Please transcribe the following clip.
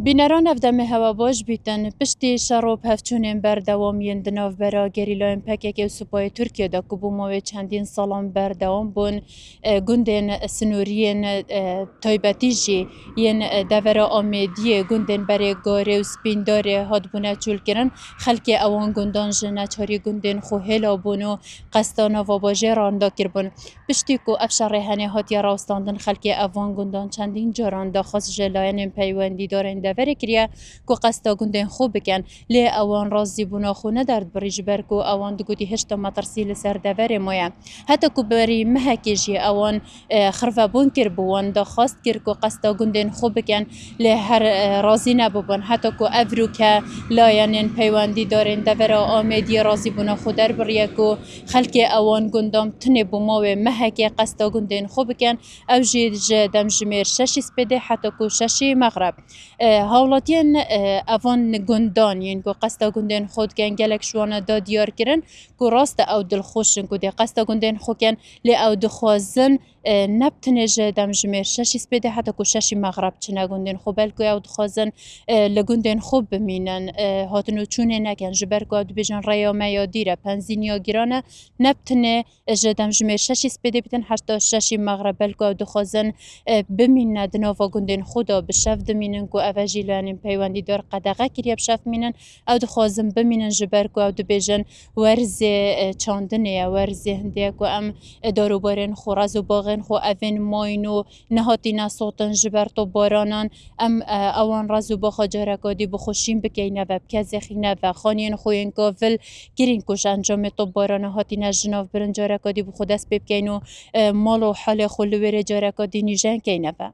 بینران افدم هوا باش بیتن پشتی شروب هفچونین بردوامین دناو برا گریلاین پکک و سپای ترکیه دا کبو ماوی چندین سالان بردوام بون گندین سنورین تایبتی جی ین دور آمیدی گندین برای گاره و سپینداره هاد بونه چول کرن خلک اوان گندان جنه چاری گندین خو هلا بونو قستانا و باجه راندا کر بون پشتی کو افشار هنه هات یا راستاندن خلک اوان گندان چندین جاران دا خاص جلاین پیوندی دارن دور کریه کو قستا گندین خوب بکن لی اوان رازی بونا خو ندارد بریج بر کو اوان دگودی هشتا مترسیل سر دور مایا حتی کو بری مهکیجی اوان خرفه بون کر بوان دا خواست کر کو قستا گندین خوب بکن لی هر رازی نبوبن حتی کو افرو که لاینین پیوندی دارن دور آمیدی رازی بونا خو در بریه کو خلک اوان گندام تنه بوماوی مهکی قستا گندین خوب بکن او جی دم جمیر ششی سپیده حتی کو ششی مغرب هاولاتین اوان گندان یین کو قستا گندین خود کن گلک شوانه دا دیار کرن کو راست او دل خوشن کو دی قستا گندین خو کن لی او دخوازن نبتنج دم جمیر ششی سپیده حتی کو ششی مغرب چنه گندین خو بلکو او دخوازن لگندین خوب بمینن هاتنو چونه نکن جبر کو او دبیجن ریا میا دیره پنزینیا گیرانه نبتنه دم جمیر ششی سپیده بیتن حتی ششی مغرب بلکو او دخوازن بمینن دناوا گندین خدا بشف دمینن کو اوجی لانین پیوندی دار قدقه کریه بشف مینن او دخوازن بمینن جبر کو او دبیجن ورز چاندنه ورز هنده کو ام دارو بارن خوراز و باغن خو اوین ماینو نهاتی نسوتن جبر تو بارانان ام اوان رازو با خجارکادی بخوشیم بکینه و بکزخینه و خانین خوین کافل گرین کش انجام تو باران هاتی نجناف برن جارکادی بخودست بکینو مالو حال خلویر جارکادی نیجن کینه و